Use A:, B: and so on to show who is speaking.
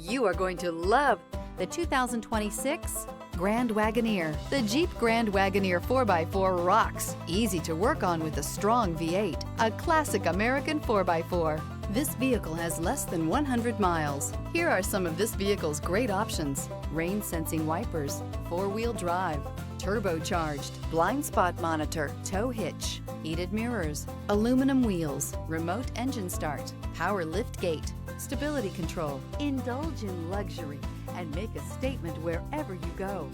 A: You are going to love the 2026 Grand Wagoneer. The Jeep Grand Wagoneer 4x4 rocks. Easy to work on with a strong V8, a classic American 4x4. This vehicle has less than 100 miles. Here are some of this vehicle's great options: rain sensing wipers, four-wheel drive, turbocharged, blind spot monitor, tow hitch, heated mirrors, aluminum wheels, remote engine start, power lift gate, stability control. Indulge in luxury and make a statement wherever you go.